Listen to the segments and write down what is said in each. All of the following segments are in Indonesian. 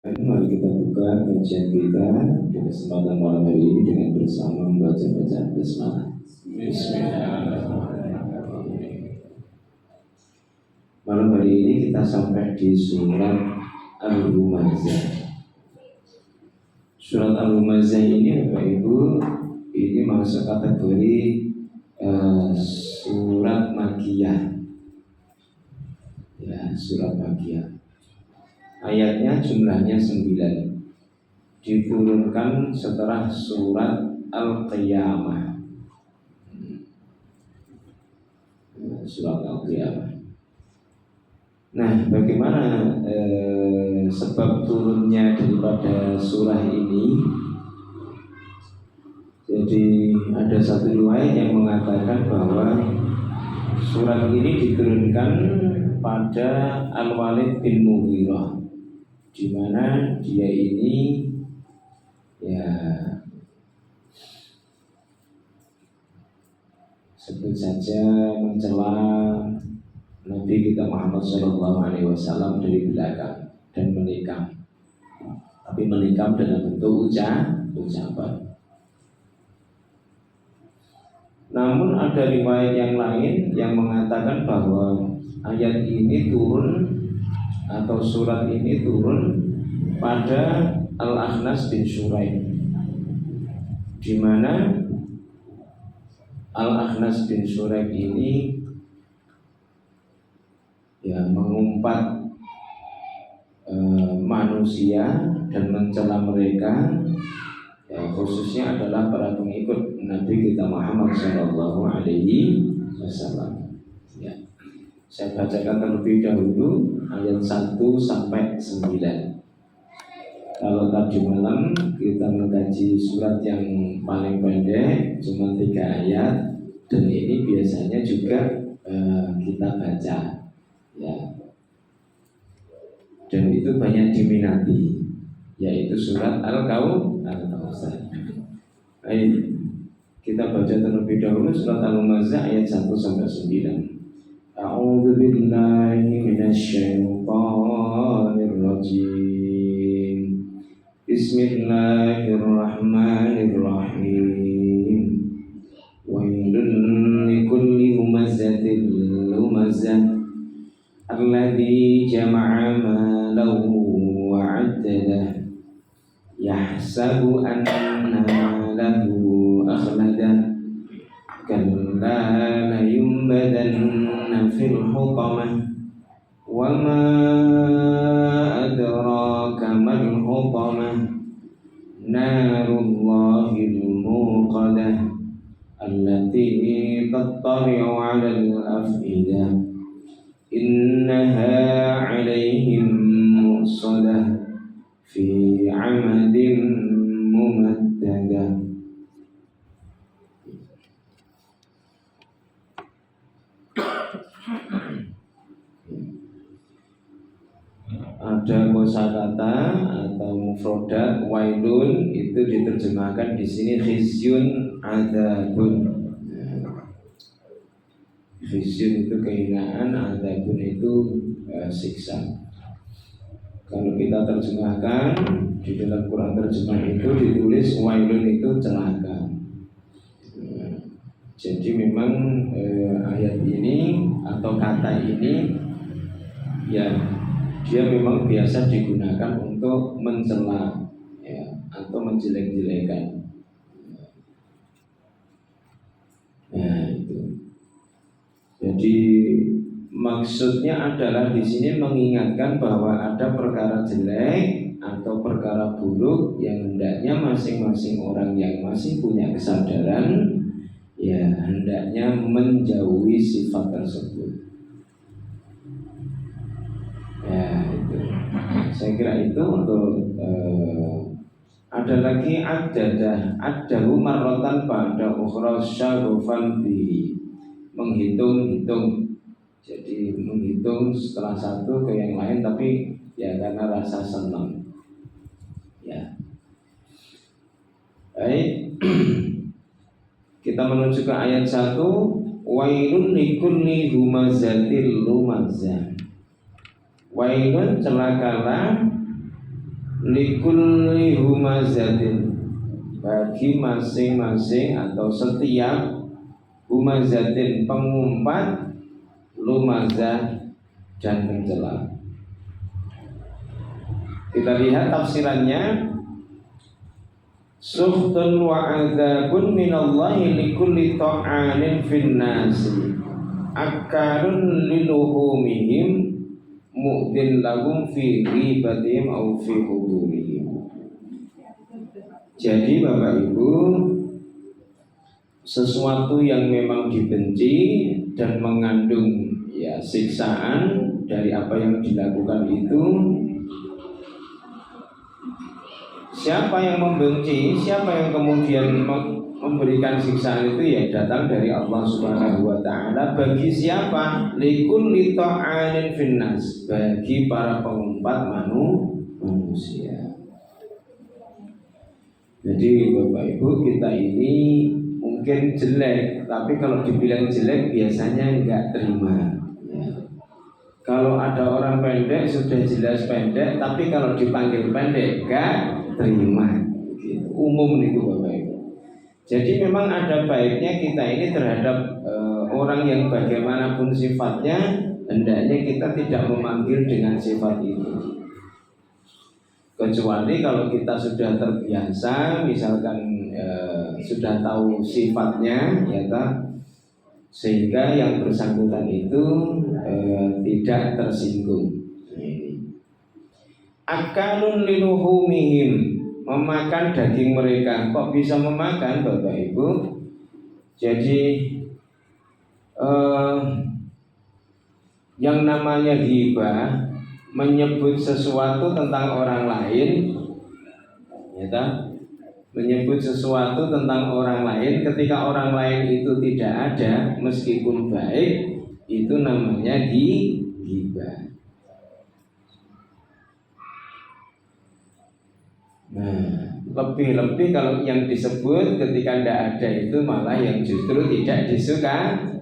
Mari kita buka kajian kita di kesempatan malam hari ini dengan bersama membaca bacaan basmalah. Bismillahirrahmanirrahim. Malam hari ini kita sampai di surat Al-Humazah. Surat Al-Humazah ini Bapak Ibu, ini masuk kategori surat Makkiyah. Ya, surat Makkiyah. Ayatnya jumlahnya 9, diturunkan setelah surat Al-Qiyamah. Surat Al-Qiyamah. Nah, bagaimana sebab turunnya daripada surah ini? Jadi ada satu riwayat yang mengatakan bahwa surat ini diturunkan pada Al-Walid bin Mughirah, di mana dia ini ya sebut saja mencela Nabi kita Muhammad SAW dari belakang dan menikam, tapi menikam dalam bentuk ucapan. Namun ada riwayat yang lain yang mengatakan bahwa ayat ini turun atau surat ini turun pada Al-Akhnas bin Syuraih, di mana Al-Akhnas bin Syuraih ini ya mengumpat manusia dan mencela mereka, ya, khususnya adalah para pengikut Nabi kita Muhammad SAW. Ya. Saya bacakan terlebih dahulu ayat 1 sampai 9. Kalau tadi malam kita mengkaji surat yang paling pendek, cuma 3 ayat, dan ini biasanya juga kita baca, ya. Dan itu banyak diminati, yaitu surat Al-Kautsar. Baik, kita baca terlebih dahulu surat Al-Humazah ayat 1 sampai 9. A'udzu billahi minasyaitonir rajim. Bismillahirrahmanirrahim. Wailun likulli humazatil lumazah alladzi jama'a malahu wa 'addadah yahsabu anna lahu akhladah kalla layumbadanna fil hutamah wa ma adraka mal hutamah narullahil muqadah allati tattari'u 'alal afidah innaha 'alaihim mu'sadah fi 'amadin mumaddadah. Ada kosakata atau mufrodat wailun, itu diterjemahkan di sini khizyun adzabun. Khizyun itu kehinaan, adzabun itu siksa. Kalau kita terjemahkan di dalam Quran terjemah itu ditulis wailun itu celaka. Jadi memang ayat ini atau kata ini ya dia memang biasa digunakan untuk mencela, ya, atau menjelek-jelekan. Nah itu. Jadi maksudnya adalah di sini mengingatkan bahwa ada perkara jelek atau perkara buruk yang hendaknya masing-masing orang yang masih punya kesadaran, ya hendaknya menjauhi sifat tersebut. Ya itu. Saya kira itu untuk ada lagi adahu marrotan pada ukhra syarufan bi, menghitung-hitung. Jadi menghitung setelah satu ke yang lain, tapi ya karena rasa senang. Ya. Baik. Kita menuju ke ayat 1. Wailun likulli humazatil lumazah. Wailun celakalah likulli humazatin, bagi masing-masing atau setiap humazatin pengumpat, lumazah dan mencela. Kita lihat tafsirannya. Suhtun wa adzabun minallahi likulli ta'anin finnasi akarun liluhumihim mu'din lahum fi ghibatihim au fi hudurihim. Jadi Bapak Ibu, sesuatu yang memang dibenci dan mengandung ya siksaan dari apa yang dilakukan itu, siapa yang membenci, siapa yang kemudian memberikan siksaan itu ya datang dari Allah Subhanahu wa taala. Bagi siapa? Likulli ta'anin finnas, bagi para pengumpat manusia. Jadi Bapak Ibu, kita ini mungkin jelek, tapi kalau dibilang jelek biasanya enggak terima ya. Kalau ada orang pendek sudah jelas pendek, tapi kalau dipanggil pendek enggak terima gitu. Umum itu Bapak Ibu. Jadi memang ada baiknya kita ini terhadap orang yang bagaimanapun sifatnya, hendaknya kita tidak memanggil dengan sifat itu. Kecuali kalau kita sudah terbiasa, misalkan sudah tahu sifatnya, ya kan, sehingga yang bersangkutan itu tidak tersinggung. Akalun liluhumihim, memakan daging mereka. Kok bisa memakan Bapak Ibu? Jadi yang namanya ghibah, menyebut sesuatu tentang orang lain, ya tak? Menyebut sesuatu tentang orang lain ketika orang lain itu tidak ada, meskipun baik, itu namanya ghibah. Nah, lebih-lebih kalau yang disebut ketika tidak ada itu malah yang justru tidak disukai.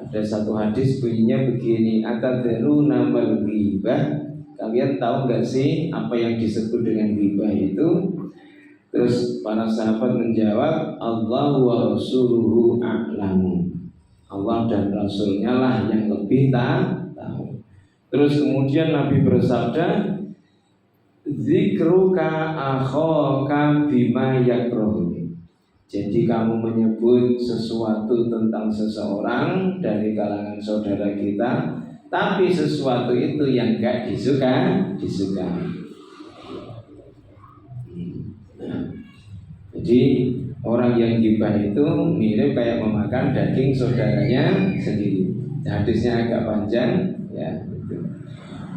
Ada satu hadis bunyinya begini, atadruna mal ghibah, kalian tahu nggak sih apa yang disebut dengan ghibah itu? Terus para sahabat menjawab, Allah wa rasuluhu a'lamu, Allah dan Rasulnya lah yang lebih tahu. Terus kemudian Nabi bersabda, zikruka akhaka bima yakrahu. Jadi kamu menyebut sesuatu tentang seseorang dari kalangan saudara kita, tapi sesuatu itu yang enggak disukai. Nah, jadi orang yang ghibah itu mirip kayak memakan daging saudaranya sendiri. Hadisnya agak panjang ya.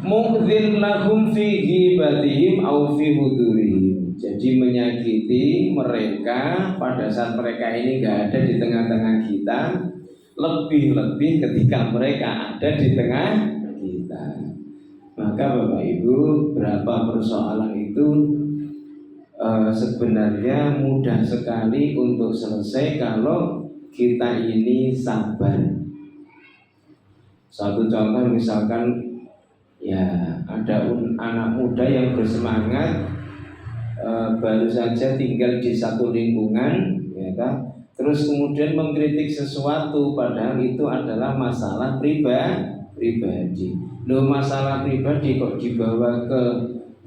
Mu'dzin lahum fi ghibatihim au fi hudurihim. Jadi menyakiti mereka pada saat mereka ini enggak ada di tengah-tengah kita, lebih-lebih ketika mereka ada di tengah kita. Maka Bapak Ibu, berapa persoalan itu sebenarnya mudah sekali untuk selesai kalau kita ini sabar. Satu contoh misalkan, ya ada anak muda yang bersemangat, baru saja tinggal di satu lingkungan, ya kan? Terus kemudian mengkritik sesuatu, padahal itu adalah masalah pribadi. Loh, masalah pribadi kok dibawa ke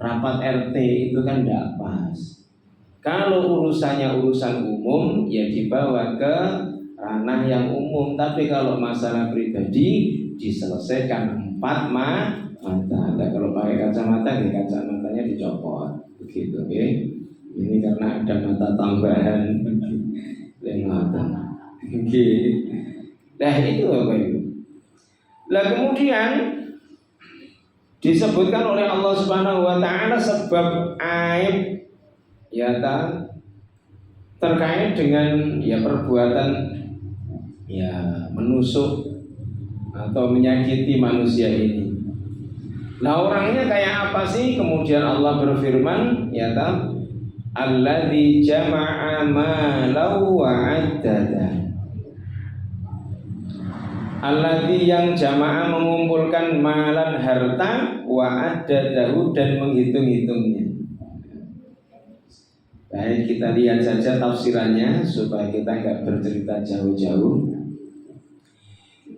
rapat RT, itu kan tidak pas. Kalau urusannya urusan umum, ya dibawa ke ranah yang umum. Tapi kalau masalah pribadi diselesaikan 4 mata. Kalau pakai kacamata, ya kacamatanya dicopot, begitu, ya. Ini karena ada mata tambahan, mata. Nah itu Bapak Ibu. Nah kemudian disebutkan oleh Allah Subhanahu Wa Taala sebab aib, ya terkait dengan ya perbuatan ya menusuk atau menyakiti manusia ini. Nah orangnya kayak apa sih? Kemudian Allah berfirman, ya alladzi jama'a malan wa 'addada. Alladzi yang jamaah mengumpulkan malan harta wa addadahu dan menghitung-hitungnya. Baik, kita lihat saja tafsirannya supaya kita enggak bercerita jauh-jauh.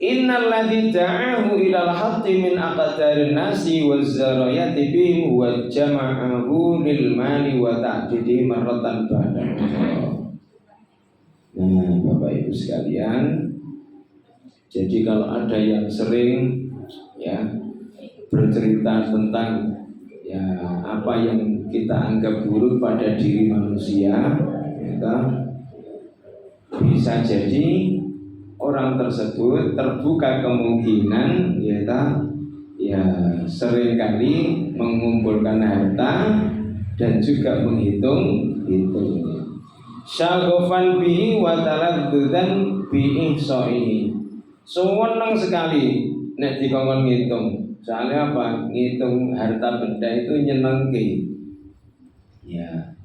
Innal ladzi da'ahu ilal haqqi min aqdarin nasi waz zarayati bihim wa jama'ahu lil mali wa ta'didi marratan ba'da. Nah, Bapak Ibu sekalian, jadi kalau ada yang sering ya bercerita tentang ya apa yang kita anggap buruk pada diri manusia, ya, bisa jadi orang tersebut terbuka kemungkinan ya seringkali mengumpulkan harta dan juga menghitung. Syagofan bihi wa taladdudan bi ihsa'ihi. Seneng sekali nek dikongkon ngitung. Soalnya apa? Ngitung harta benda itu nyenengke. Ya.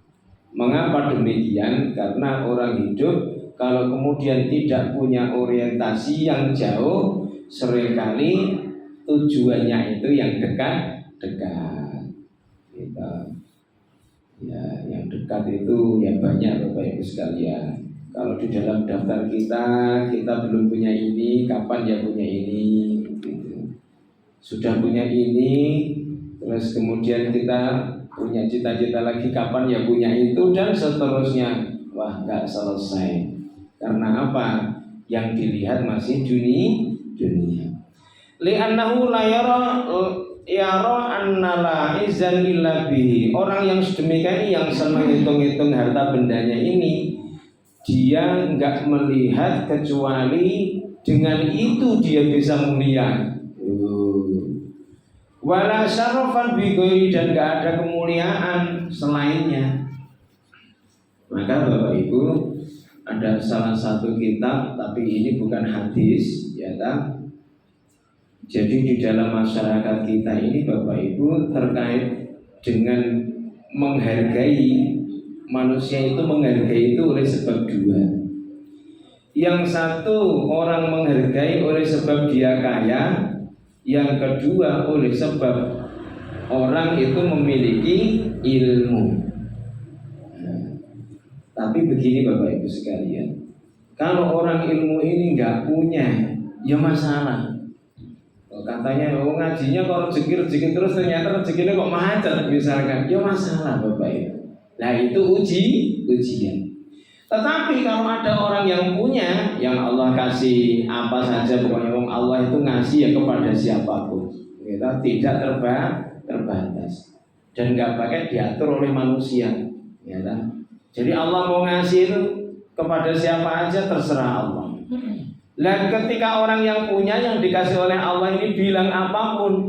Mengapa demikian? Karena orang hidup kalau kemudian tidak punya orientasi yang jauh, seringkali tujuannya itu yang dekat-dekat. Gitu. Ya, yang dekat itu ya banyak Bapak Ibu sekalian. Kalau di dalam daftar kita belum punya ini, kapan ya punya ini? Gitu. Sudah punya ini, terus kemudian kita punya cita-cita lagi, kapan ya punya itu, dan seterusnya. Wah, nggak selesai. Karena apa? Yang dilihat masih dunia. Li'annahu la yara anna la izan illa bihi. Orang yang sedemikian yang senang hitung-hitung harta bendanya ini, dia enggak melihat kecuali dengan itu dia bisa mulia. Wala syarafan bi ghairi, dan enggak ada kemuliaan selainnya. Maka Bapak Ibu, ada salah satu kitab, tapi ini bukan hadis, ya tak? Jadi di dalam masyarakat kita ini Bapak Ibu terkait dengan menghargai manusia, itu menghargai itu oleh sebab dua. Yang satu, orang menghargai oleh sebab dia kaya. Yang kedua, oleh sebab orang itu memiliki ilmu. Tapi begini Bapak Ibu sekalian, kalau orang ilmu ini nggak punya, ya masalah. Katanya ngajinya kalau rezeki terus ternyata rezekinya kok macet misalkan, ya masalah Bapak Ibu. Nah itu ujian. Tetapi kalau ada orang yang punya, yang Allah kasih apa saja, pokoknya Allah itu ngasih ya kepada siapapun, kita tidak terbatas dan nggak pakai diatur oleh manusia, ya kan? Jadi Allah mau ngasih itu kepada siapa aja terserah Allah. Dan ketika orang yang punya, yang dikasih oleh Allah ini bilang apapun,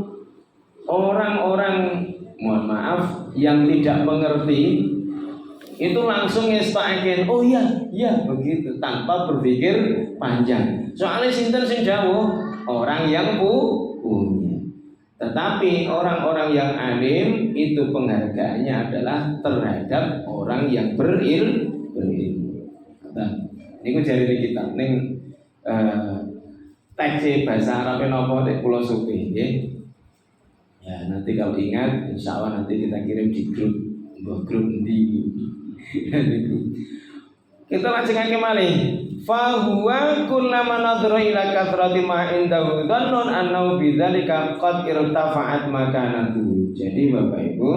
orang-orang mohon maaf yang tidak mengerti itu langsung ngestaken, oh iya begitu, tanpa berpikir panjang. Soalnya sinten sing dawuh orang yang punya. Tetapi orang-orang yang alim itu penghargaannya adalah terhadap orang yang berilmu. Nah, niku jare kita ning teks bahasa Arab napa nek kula supi nggih. Ya, nanti kalau ingat insyaallah nanti kita kirim di grup di kita lanjutkan kembali. Fa huwa kullama nadhara ila kathrati ma indahu dhannun annahu bidzalika qad irtafa'at makanatu. Jadi Bapak Ibu,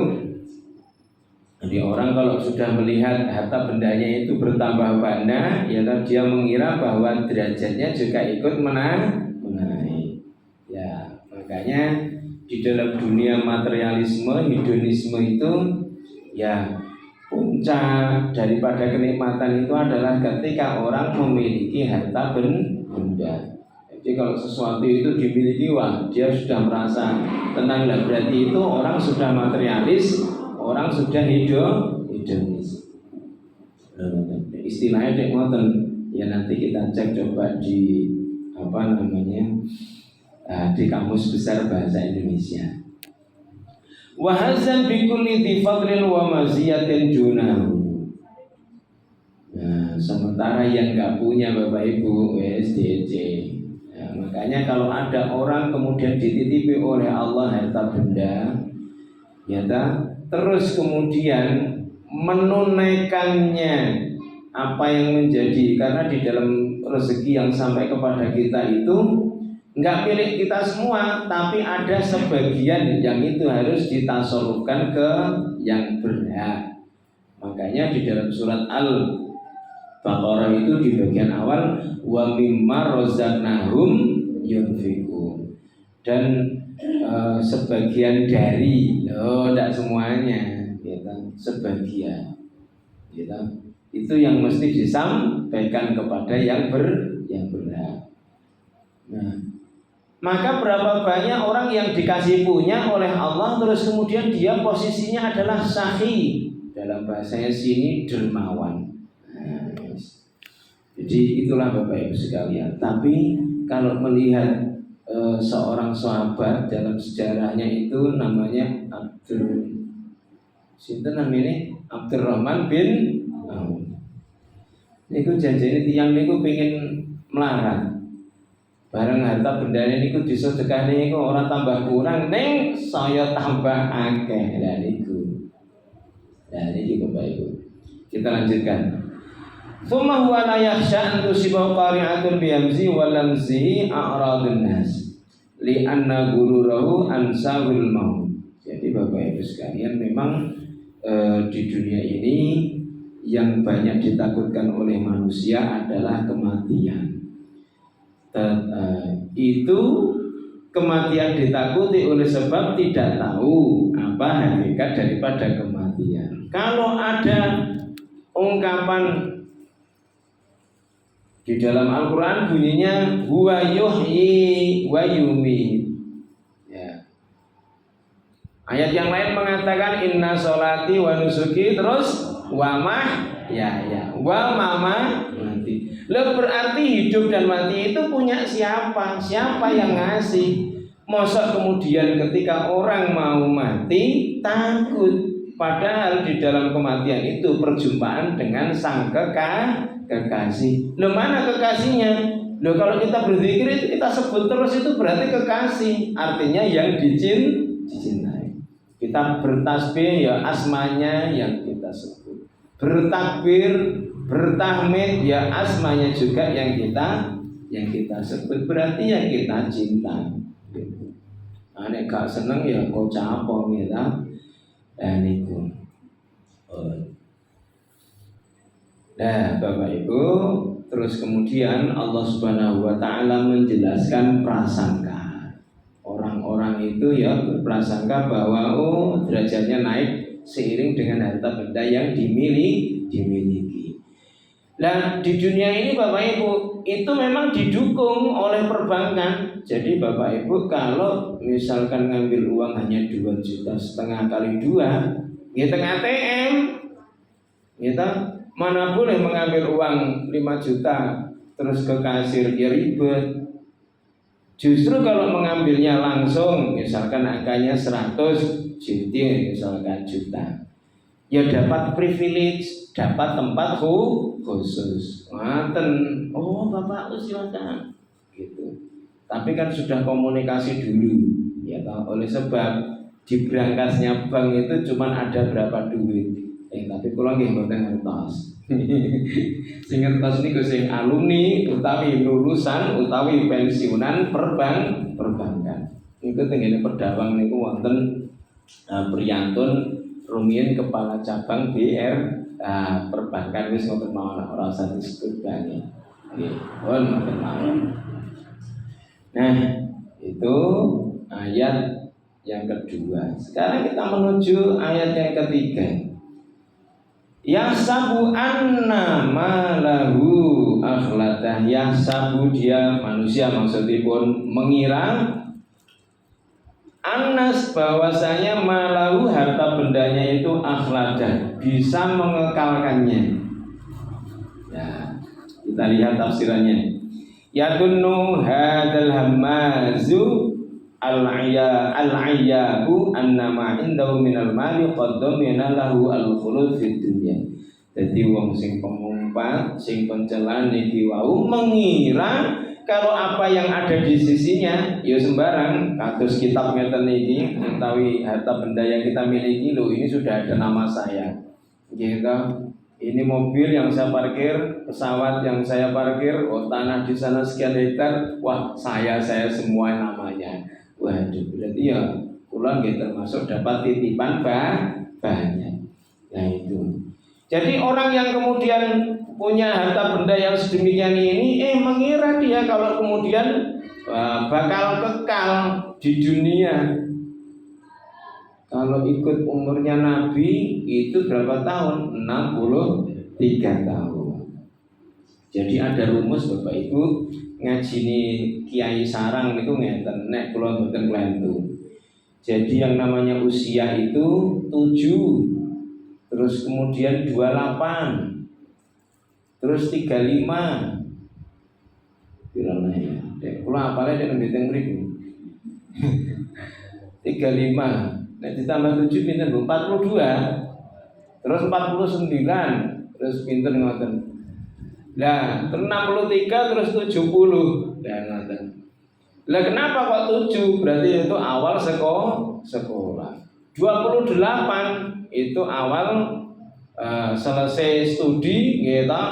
jadi orang kalau sudah melihat harta bendanya itu bertambah banyak, ya dia mengira bahwa derajatnya juga ikut menaik. Ya, makanya di dalam dunia materialisme, hedonisme itu ya puncak daripada kenikmatan itu adalah ketika orang memiliki harta benda. Jadi kalau sesuatu itu dimiliki, wah dia sudah merasa tenang, lah berarti itu orang sudah materialis, orang sudah hedonis. Istilahnya dek ngoten, ya nanti kita cek coba di di Kamus Besar Bahasa Indonesia. Wahazan bikulli difadlin wa maziyatin junahu. Nah, sementara yang nggak punya Bapak Ibu SDC, ya, Makanya kalau ada orang kemudian dititipi oleh Allah harta benda, ya terus kemudian menunaikannya apa yang menjadi, karena di dalam rezeki yang sampai kepada kita itu nggak milik kita semua, tapi ada sebagian yang itu harus ditasarufkan ke yang berhak. Makanya di dalam surat Al-Baqarah itu di bagian awal wa mimma razaqnahum yunfiqun, dan sebagian dari, tidak semuanya, gitu, sebagian, gitu. Itu yang mesti disampaikan kepada yang berhak. Nah, maka berapa banyak orang yang dikasih punya oleh Allah, terus kemudian dia posisinya adalah sahi, dalam bahasanya sini dermawan. Nah, jadi itulah Bapak Ibu sekalian. Tapi kalau melihat seorang sahabat dalam sejarahnya itu namanya Abdurrahman bin Auf. Niku janjane tiyang niku pengen melarat. Bareng harta bendanya niku disedekahne niku ora tambah kurang, ning saya tambah akeh. Lah niku. Nah niki Bapak Ibu. Kita lanjutkan. Tsumma huwa la yakhsha an tusibahu qari'atun bi hamzi wa lamzi a'radun nas li anna gururahu ansahul maut. Jadi Bapak Ibu sekalian, memang di dunia ini yang banyak ditakutkan oleh manusia adalah kematian. Itu kematian ditakuti oleh sebab tidak tahu apa hakikat daripada kematian. Kalau ada ungkapan di dalam Al-Quran bunyinya huwa yuhyi wa yumiit, ya. Ayat yang lain mengatakan inna sholati wa nusuki, terus wa mamati. Loh, berarti hidup dan mati itu punya siapa? Siapa yang ngasih? Masa kemudian ketika orang mau mati takut, padahal di dalam kematian itu perjumpaan dengan sang kekasih. Loh, mana kekasihnya? Loh, kalau kita berzikir itu kita sebut terus, itu berarti kekasih, artinya yang dicintai. Kita bertasbih, ya asmanya yang kita sebut. Bertakbir, bertahmid, ya asmanya juga yang kita sebut, berarti yang kita cinta. Nek gak seneng ya kok capok kita. Niku. Nah, Bapak Ibu, terus kemudian Allah Subhanahu wa taala menjelaskan prasangka. Orang-orang itu ya berprasangka bahwa derajatnya naik seiring dengan harta benda yang dimiliki. Nah, di dunia ini Bapak Ibu itu memang didukung oleh perbankan. Jadi Bapak Ibu kalau misalkan ngambil uang hanya 2,5 juta kali 2, ya tengah ATM, kita mana boleh mengambil uang 5 juta terus ke kasir, ya ribet. Justru kalau mengambilnya langsung, misalkan angkanya 100 misalkan juta, ya dapat privilege, dapat tempat khusus. Bapak silakan gitu. Tapi kan sudah komunikasi dulu, ya tahu, oleh sebab di berangkasnya bank itu cuma ada berapa duit. Tapi kula nggih mboten ngertos. Sing ngertos niku sing alumni utawi lulusan utawi pensiunan perbankan. Niku tengene Pedawang niku wonten priyantun rumiyin kepala cabang BR perbankan, wis ngoten mawon, ora usah disebut banyak. Nggih, pun ngoten mawon. Nah, itu ayat yang kedua. Sekarang kita menuju ayat yang ketiga. Yahsabu anna malahu akhladah. Yahsabu, dia manusia maksudipun mengira, Anas bahwasanya malahu harta bendanya itu akhladah, bisa mengekalkannya. Ya, kita lihat tafsirannya. Yadunnu hadzal hamazu al-ayyabu annama indahu minal mali qad domina lahu al-khulud fid dunya. Jadi wong sing pengumpat, sing pencelan niki wau mengira kalau apa yang ada di sisinya ya sembarang. Kados kitab ngeten iki utawi harta benda yang kita miliki, loh ini sudah ada nama saya gitu. Ini mobil yang saya parkir, pesawat yang saya parkir, oh tanah di sana sekian hektar, wah saya semua namanya. Waduh, berarti ya kula nggih termasuk dapat titipan banyak. Nah itu. Jadi orang yang kemudian punya harta benda yang sedemikian ini, mengira dia kalau kemudian bakal kekal di dunia. Kalau ikut umurnya Nabi itu berapa tahun? 63 tahun. Jadi ada rumus Bapak Ibu ngaji ini Kiai Sarang itu ngeten nek kula mboten klentu. Jadi yang namanya usia itu 7, terus kemudian 28, terus 35. Pirang ya? Kula apale nek ndek mriku. 35. Nah ditambah 7 pinten 42. Terus 49. Terus pinten ngoten. Lah, terus 63 terus 70. Lah ngoten. Lah kenapa kok 7? Berarti itu awal sekolah. 28 itu awal selesai studi gitu.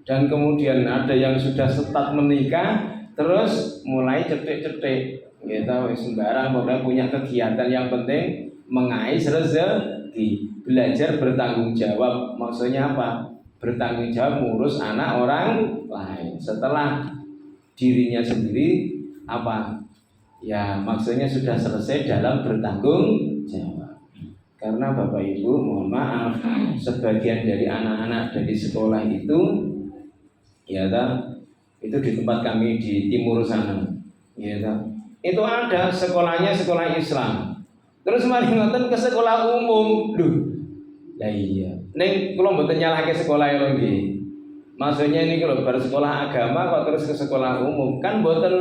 Dan kemudian ada yang sudah start menikah, terus mulai cetek-cetek gitu, sembarang pokoknya punya kegiatan yang penting mengais rezeki, belajar bertanggung jawab. Maksudnya apa? Bertanggung jawab ngurus anak orang lain setelah dirinya sendiri apa? Ya maksudnya sudah selesai dalam bertanggung jawab. Karena Bapak Ibu mohon maaf, sebagian dari anak-anak dari sekolah itu ya itu di tempat kami di timur sana ya itu ada sekolahnya sekolah Islam. Terus mari ngoten ke sekolah umum. Duh. Lah iya. Ning kula mboten nyalahke sekolah lho nggih. Maksudnya ini kalau baru sekolah agama kok terus ke sekolah umum kan mboten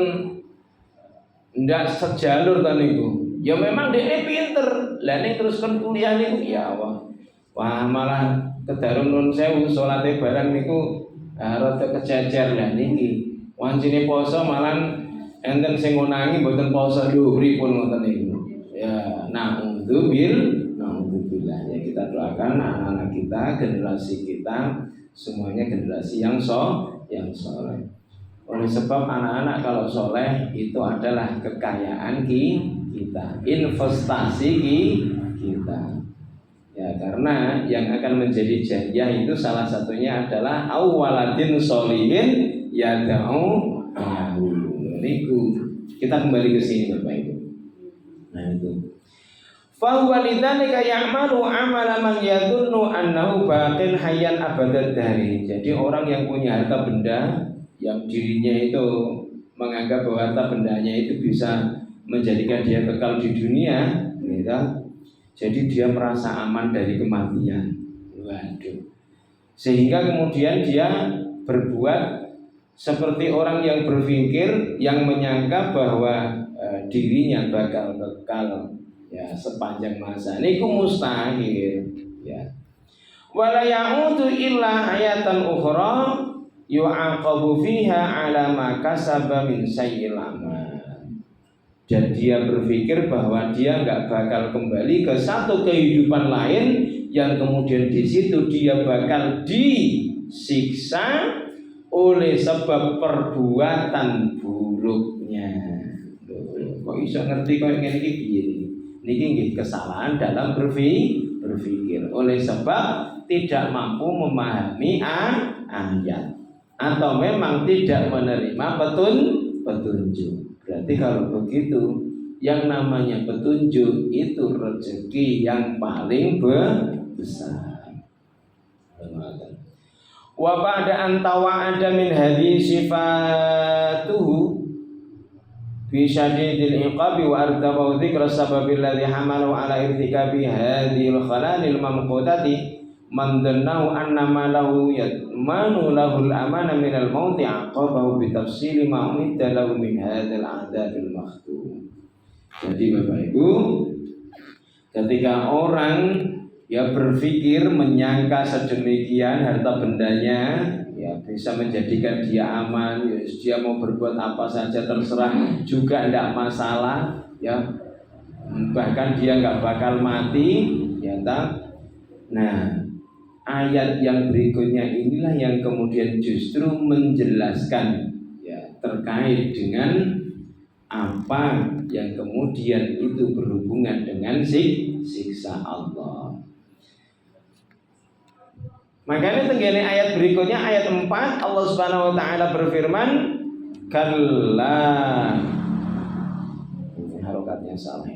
ndak sejalur ta niku. Ya memang dhek pinter. Lah ning terus kan kuliah niku ya Allah. Wah malah kedarung nun sewu salate barang niku rada kejejer lah niki. Wancine poso malah enten sing ngonangi mboten poso lho pripun ngoten niku. Ya, naudzubillah ya kita doakan anak-anak kita, generasi kita semuanya generasi yang soleh. Oleh sebab anak-anak kalau soleh itu adalah kekayaan kita, investasi kita. Ya karena yang akan menjadi jariyah itu salah satunya adalah awwaladin sholihin yad'u lahu. Niku kita kembali ke sini Bapak Ibu. Nah itu. Fa huwa lidzalika ya'malu 'amala man yadhunnu annahu baqin hayyan abadad dari. Jadi orang yang punya harta benda yang dirinya itu menganggap bahwa harta bendanya itu bisa menjadikan dia kekal di dunia, gitu. Jadi dia merasa aman dari kematian. Waduh. Sehingga kemudian dia berbuat seperti orang yang berpikir, yang menyangka bahwa dirinya bakal kekal ya sepanjang masa. Niku mustahil ya. Wala ya'udu illa hayatan ukhra yu'aqabu fiha ala ma kasaba min sayyi'il amal. Dan dia berpikir bahwa dia nggak bakal kembali ke satu kehidupan lain yang kemudian di situ dia bakal disiksa oleh sebab perbuatan buruknya. Kok bisa ngerti kok ngene iki piye niki nggih kesalahan dalam berpikir oleh sebab tidak mampu memahami ayat atau memang tidak menerima petunjuk. Berarti kalau begitu yang namanya petunjuk itu rezeki yang paling besar. Wa ba'da an tawa'ada min hadhihi sifatuhu fi syadidil iqabi wa artabahu dzikra sababil ladzi hamalu ala irtikabi hadhil khalalil mamqutati man dhannahu anna ma lahu yadmanu lahul amana minal mauti aqabahu bi tafsili ma umidda lahu min hadzal adabil makhtum. Jadi Bapak Ibu, ketika orang ya berpikir menyangka sedemikian harta bendanya ya bisa menjadikan dia aman, ya, dia mau berbuat apa saja terserah juga tidak masalah, ya bahkan dia nggak bakal mati, ya tak. Nah, ayat yang berikutnya inilah yang kemudian justru menjelaskan ya terkait dengan apa yang kemudian itu berhubungan dengan siksa Allah. Makanya tenggene ayat berikutnya ayat 4 Allah Subhanahu wa taala berfirman kalla, ini harokatnya salah.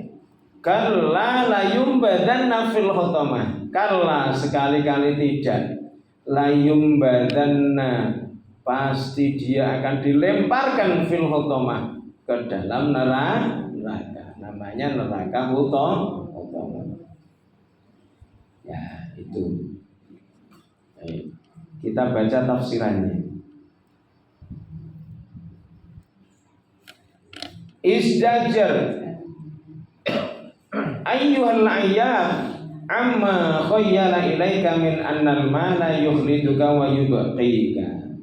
Kalla la yumbadanna fil khotamah. Kalla sekali-kali tidak. La yumbadanna pasti dia akan dilemparkan fil khotamah ke dalam neraka. Namanya neraka khotamah. Ya, itu. Baik. Kita baca tafsirannya. Isdajar ayyuhal ayyab amma khayyala ilaika min annal mala yukhriduka wa yubqika.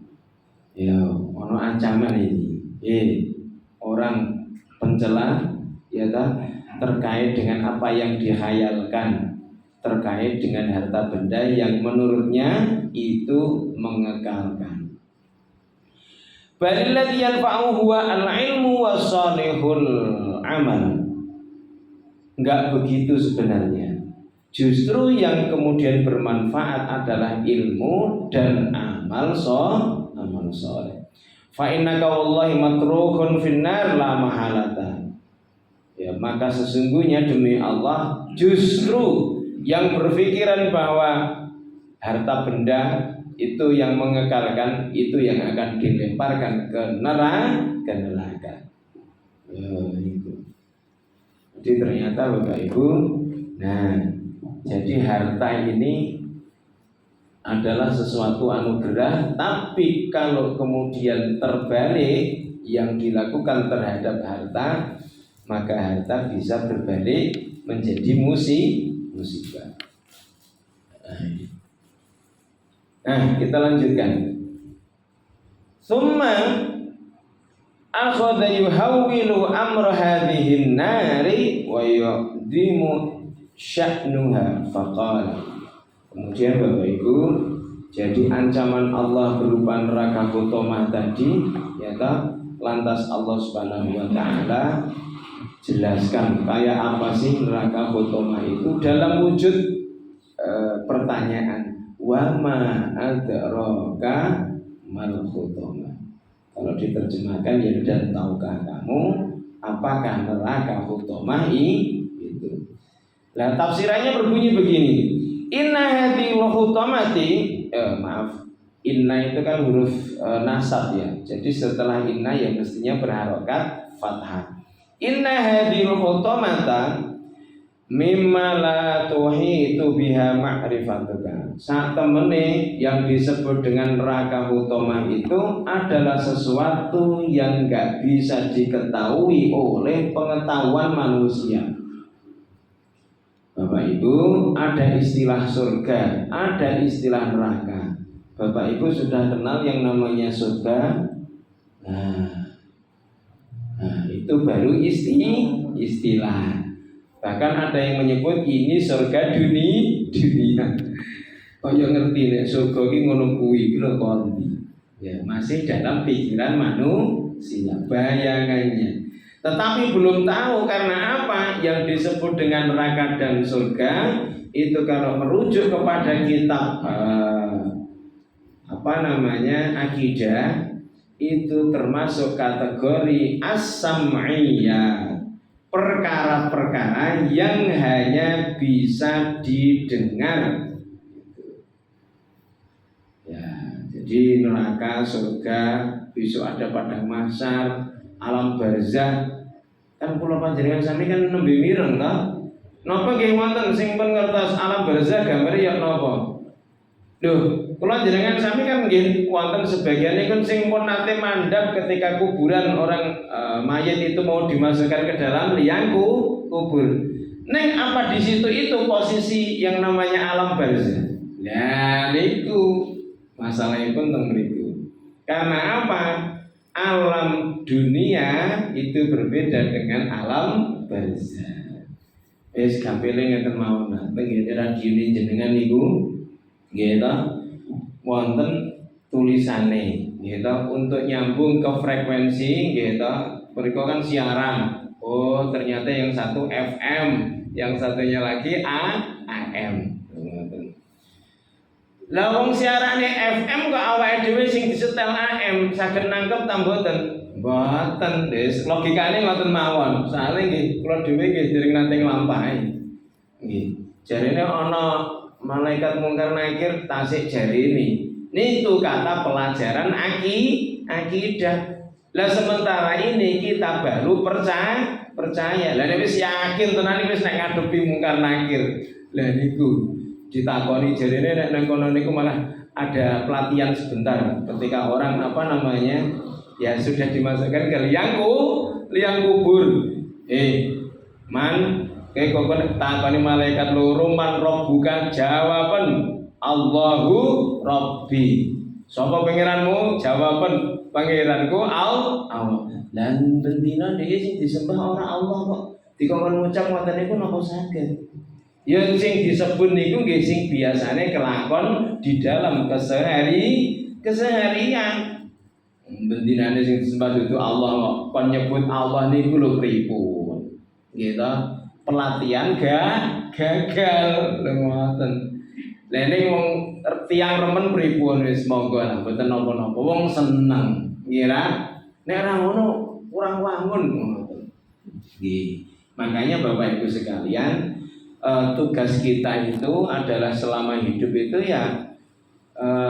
Ya, ono ancaman ini. Orang pencela ya terkait dengan apa yang dihayalkan terkait dengan harta benda yang menurutnya itu mengekalkan. Balilladzi yanfa'u huwa al-ilmu was-salihul amal. Enggak begitu sebenarnya. Justru yang kemudian bermanfaat adalah ilmu dan amal soleh. Fa innaka wallahi matruhun finnar la mahalata. Ya, maka sesungguhnya demi Allah justru yang berpikiran bahwa harta benda itu yang mengekalkan, itu yang akan dilemparkan ke neraka. Ya, itu. Jadi ternyata Bapak Ibu, nah jadi harta ini adalah sesuatu anugerah, tapi kalau kemudian terbalik yang dilakukan terhadap harta, maka harta bisa berbalik menjadi musibah. Nah, kita lanjutkan. Summa akhadha yuhawwilu amra hadhihi an-nari wa yu'dimu sya'nuha faqala. Kemudian Bapak Ibu, jadi ancaman Allah berupa neraka khotamah tadi, ya tak? Lantas Allah Subhanahu wa taala jelaskan kayak apa sih neraka khotamah itu dalam wujud pertanyaan. Wa ma adraka mal khotamah. Kalau diterjemahkan ya, dan tahukah kamu apakah neraka khotamah itu? Nah, tafsirannya berbunyi begini. Inna hadhil khotamati, inna itu kan huruf nasab ya. Jadi setelah inna ya mestinya berharokat fathah. Inna hadhil khotamata mimma la tuhitu biha ma'rifatuka. Saat temene yang disebut dengan neraka khotamah itu adalah sesuatu yang enggak bisa diketahui oleh pengetahuan manusia. Bapak Ibu, ada istilah surga, ada istilah neraka. Bapak Ibu sudah kenal yang namanya surga. Nah, itu baru istilah. Bahkan ada yang menyebut ini surga dunia. Oh yang ngerti nek surga iki ngono kuwi iki lho kondi. Ya, masih dalam pikiran manusia bayangannya. Tetapi belum tahu karena apa yang disebut dengan neraka dan surga itu kalau merujuk kepada kitab akidah itu termasuk kategori as-sam'iyah, perkara-perkara yang hanya bisa didengar. Ya, jadi neraka, surga, besok ada padang mahsyar, alam barzah. Kan kula panjenengan sami kan nembe mireng ta. Napa nggih wonten sing pun ngertos alam barzah gambare ya napa? Lho, kula jenengan sami kan nggih wonten sebagian kan sing pun nate mandhap ketika kuburan orang mayit itu mau dimasukkan ke dalam liang kubur. Neng apa di situ itu posisi yang namanya alam barzah. Nah, niku Masalahnya pun teng mriku. Karena apa? Alam dunia itu berbeda dengan alam barzah. Wis gampile ngeten mawon. Teng radio jenengan niku nggih ta wonten tulisane nggih ta untuk nyambung ke frekuensi nggih ta. Mereka kan siaran. Oh, ternyata yang satu FM, yang satunya lagi AM. Lah wong siarane FM kok awake dhewe sing disetel AM saged nangkep ta mboten? Mboten, Des. Logikane ngoten mawon. Soale nggih kula dhewe nggih dereng nate nglampahi. Nggih. Jarene ana malaikat mungkar nakir tasik jarene. Niku kata pelajaran akidah. Lah sementara ini kita baru percaya. Lah nek wis yakin tenan wis nek ngadepi mungkar nakir. Lah niku ditakoni jarene nek nang kono niku malah ada pelatihan sebentar ketika orang ya sudah dimasukkan ke liang kubur. Man kayak kok takoni malaikat loro man robbuka jawaban Allahu Rabbi. Sapa pangeranmu? Jawaban pangeranku Allah. Lan bendina dhewe sing disembah ora Allah kok. Dikon ngucap ngoten niku napa saged? Ya sing disebut niku nggih sing biasane kelakon di dalam keseharian. Bendinane sing disembah itu Allah kok. Penyebut Allah niku lho pripun. Nggih ta? Pelatihan gagal lho ngoten. Lah ning wong tiyang remen pripun wis monggo lah mboten napa-napa. Wong seneng. Nggih ra? Nek ora ngono kurang wangun ngoten. Nggih. Makanya Bapak Ibu sekalian, tugas kita itu adalah selama hidup itu ya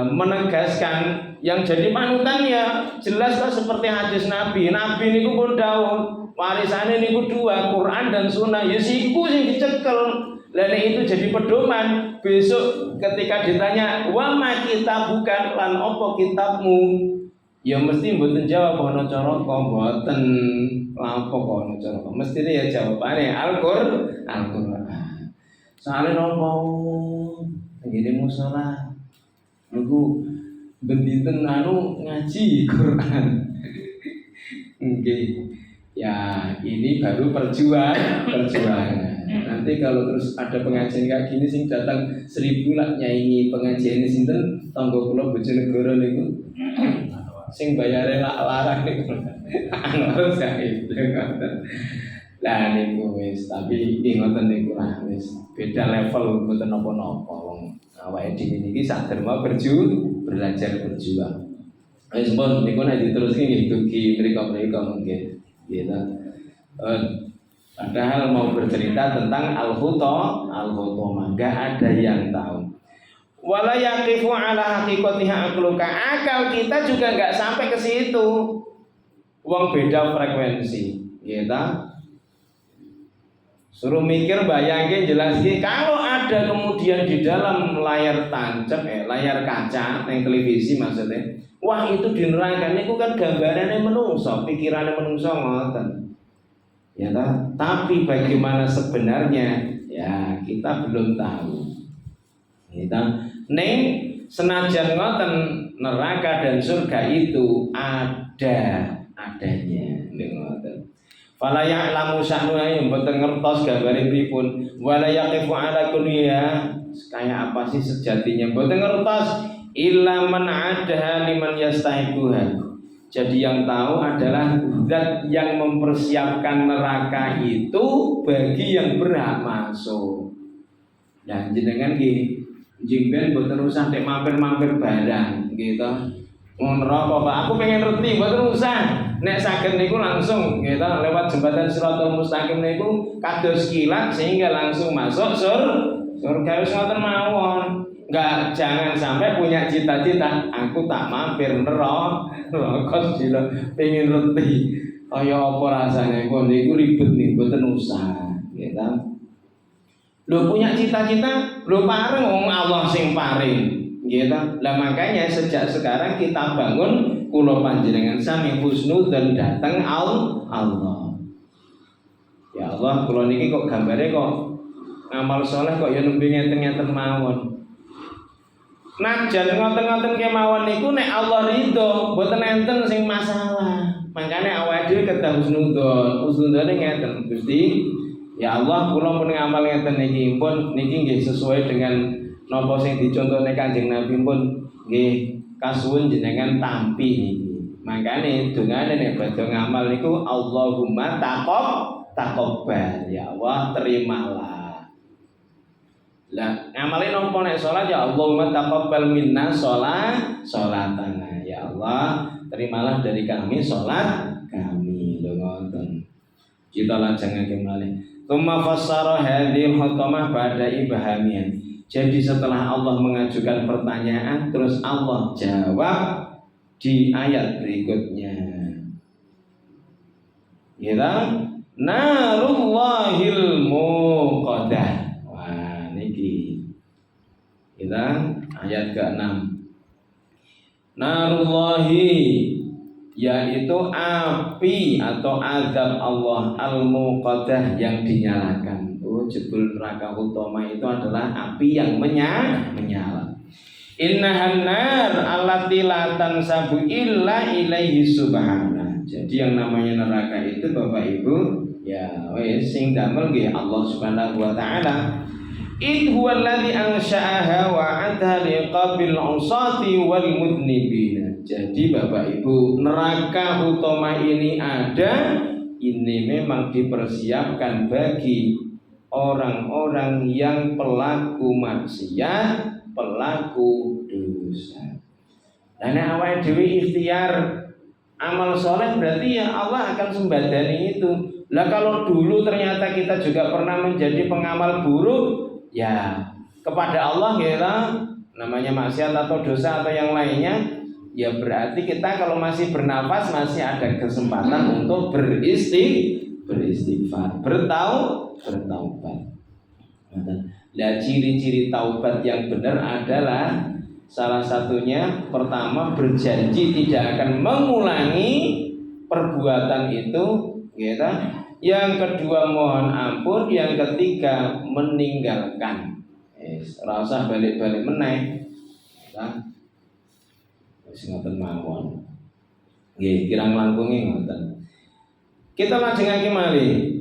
menegaskan yang jadi panutan ya jelas kok seperti hadis Nabi niku pun dawuh warisane niku dua Quran dan Sunnah ya siku sing dicekel lan itu jadi pedoman besok ketika ditanya wa ma kitabukan lan apa kitabmu ya mesti mboten jawab ana cara kok mboten lapo kok ana cara mesti ya jawabane Al-Qur'an. Soalnya nopo ngene musala niku benditen ngaji Quran. Oke. Ya, ini baru perjuangan. Nanti kalau terus ada pengajian kayak gini sing datang 1000 lah nyanyi pengajian ini sinten tangga kula Bojonegoro niku. Sing bayare lak larang niku. Harus kae. Lah niku wis tapi ngoten niku lah wis beda level mboten napa-napa wong awake dhewe niki sak derma belajar berjuang. Wis pun niku nek diteruske nggih dugi mriko-mriko mungkin gitu. Padahal mau bercerita tentang al-hutamah enggak ada yang tahu. Wala yaqifu ala haqiqatiha aqluka. Akal kita juga enggak sampai ke situ. Wong beda frekuensi, gitu. Suruh mikir bayangin jelaskan kalau ada kemudian di dalam layar tancap layar kaca yang televisi maksudnya wah itu di neraka itu kan gambarannya menungso pikirannya menungso ngoten ya tapi bagaimana sebenarnya ya kita belum tahu kita neng senajan ngoten neraka dan surga itu adanya ngoten. Fala ya'lamu sa'nuha mboten ngertos gambare pripun wala yaqifu ala kulliya kaya apa sih sejatinya mboten ngertos illa man adaha liman yastahiquha. Jadi yang tahu adalah zat yang mempersiapkan neraka itu bagi yang berhak masuk. Dan jenengan nggih jengben mboten usah tek mampir-mampir barang gitu. Neraka Pak, aku pengen ngerti mboten usah. Nek saged niku langsung gitu lewat jembatan Shiratal Mustaqim niku kados kilat sehingga langsung masuk surga wis ngoten mawon. Enggak jangan sampai punya cita-cita aku tak mampir neraka sila pengen ngerti kaya apa rasane kok niku ribet nih mboten usah gitu. Lho punya cita-cita lho pareng wong Allah sing paring gitu. Lah makanya sejak sekarang kita bangun kula panjenengan sami husnudzon dateng Allah. Ya Allah, kula niki kok gambare kok ngamal saleh kok ya nembe ngeten-ngeten mawon. Najan ngoten-ngoten kemawon niku nek Allah ridho, mboten enten sing masalah. Makane awake dhewe kedah husnudzon. Husnudzone ngeten, Gusti, ya Allah kula pun ngamal ngeten niki pun niki nggih sesuai dengan napa sing dicontone Kanjeng Nabi pun nggih kasuwun jenengan tampi niki. Makane dongane nek badhe ngamal niku Allahumma taqabbal. Ya Allah terimalah. Lah ngamale nopo nek salat ya Allahumma taqabbal minna salatana. Ya Allah, terimalah dari kami salat kami. Lho ngoten. Kita lajengake malih. Tsumma fassara hadhil khatamah ba'da ibhamiyan. Jadi setelah Allah mengajukan pertanyaan terus Allah jawab di ayat berikutnya. Ya, narullahil muqaddah. Kita ayat ke-6. Narullahi, yaitu api atau azab Allah al-muqaddah yang dinyalakan. Oh, jebul neraka utama itu adalah api yang menyala. Innahan nar allati la tansabu illa ilaihi subhana. Jadi yang namanya neraka itu Bapak Ibu, ya wis sing damel nggih Allah Subhanahu wa taala. Id huwa alladhi ansha'aha wa adha liqabil usati wal mudnibina. Jadi Bapak Ibu, neraka utama ini ada, ini memang dipersiapkan bagi orang-orang yang pelaku maksiat, pelaku dosa. Dan awake dhewe ikhtiar amal soleh berarti ya Allah akan sembadani itu. Lah kalau dulu ternyata kita juga pernah menjadi pengamal buruk, ya kepada Allah kita namanya maksiat atau dosa atau yang lainnya, ya berarti kita kalau masih bernafas masih ada kesempatan untuk beristighfar, bertaubat. Nah, ciri-ciri taubat yang benar adalah salah satunya pertama berjanji tidak akan mengulangi perbuatan itu, gitu. Yang kedua mohon ampun, yang ketiga meninggalkan. Ora usah balik-balik meneh. Wis ngoten mawon. Nggih, kirang langkunge ngoten. Kita lajengake malih.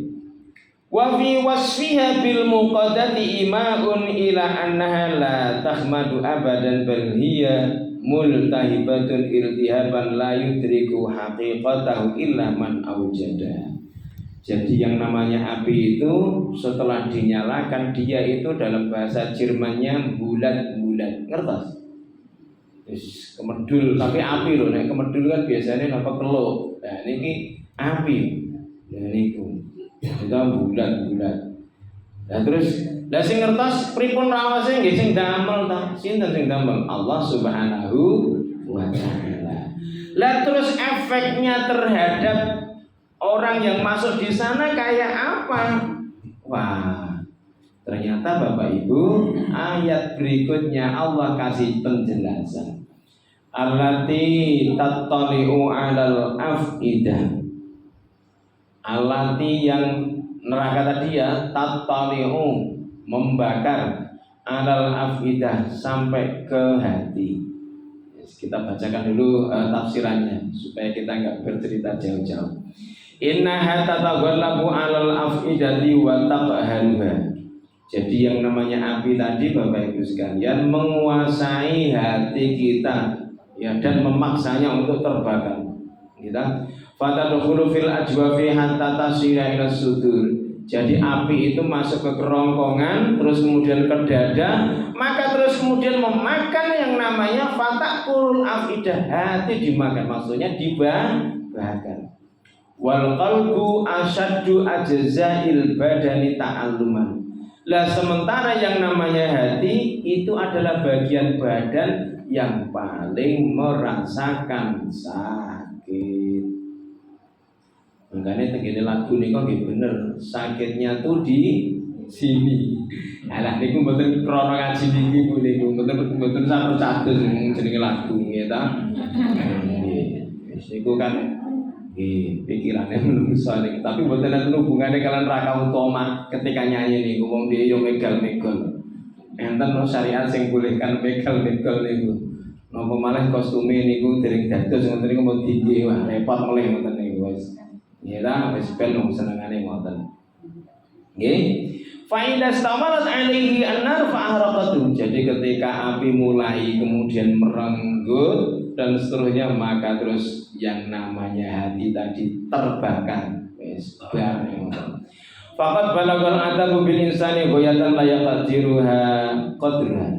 Wa fi wasfiha bil muqaddati imaun ila annaha la tahmadu abadan bal hiya multahibatun iltihaban la yudriku haqiqatahu illa man awjada. Jadi yang namanya api itu setelah dinyalakan dia itu dalam bahasa Jermannya bulat-bulat, ngertos? Kemedul, tapi api loh. Nek kemedul kan biasanya apa keluk. Nah ini api. Nah niku. Kita bulat-bulat. Nah terus, lah sing ngertos pripun rawase nggih sing damel ta? Sinten sing damel? Allah Subhanahu wa taala. Lah terus efeknya terhadap orang yang masuk di sana kayak apa? Wah, ternyata Bapak Ibu, ayat berikutnya Allah kasih penjelasan. Allati tattali'u 'alal afidah. Allati yang neraka tadi ya, tattali'u membakar 'alal afidah sampai ke hati. Kita bacakan dulu tafsirannya supaya kita enggak bercerita jauh-jauh. Innaha tataghallabu 'alal afidati wa taqharuha. Jadi yang namanya api tadi Bapak Ibu sekalian menguasai hati kita ya dan memaksanya untuk terbakar. Kita fatadkhulu fil ajwafi hatta tasira ila sudur. Jadi api itu masuk ke kerongkongan terus kemudian ke dada, maka terus kemudian memakan yang namanya fatakul afidah, hati dimakan, maksudnya dibakar. Wal qalbu asyaddu ajza'il badani ta'alluman. Lah sementara yang namanya hati itu adalah bagian badan yang paling merasakan sakit. Makanya tegene lagu niku nggih bener, sakitnya tuh di sini. Alah niku mboten krana ngaji niki niku mboten satu-satu jenenge lagu nggih ta. Nggih. Wis niku kan pikirannya menungso niki, tapi mboten enten hubungane kalian Raka Utama ketika nyanyi niku wong dia yo megal-megal. enten no syariat sing bolehkan begal-begal niku. Napa malah kostume niku dereng dados ngoten niku mau didi wah repot meleh ngoten niku wis. Ya ta wis ben wong senengane ngoten. Nggih. Fa idza stamalat alaihi an-nar fa ahraqatu. Jadi ketika api mulai kemudian merenggut dan seterusnya maka terus yang namanya hati tadi terbakar. Wis bar ngoten. Faqad balagal adabu bil insani ghayatan la yaqdiruha qadra.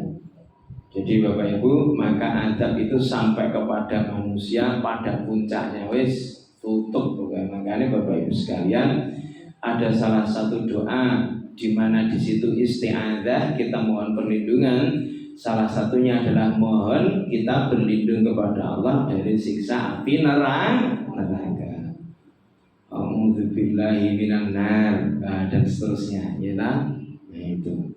Jadi Bapak Ibu, maka adab itu sampai kepada manusia pada puncaknya wis tutup. Makanya Bapak Ibu sekalian, ada salah satu doa di mana di situ isti'adzah, kita mohon perlindungan. Salah satunya adalah mohon kita berlindung kepada Allah dari siksa api neraka. A'udzubillahi minan nar dan seterusnya, ya. Nah itu.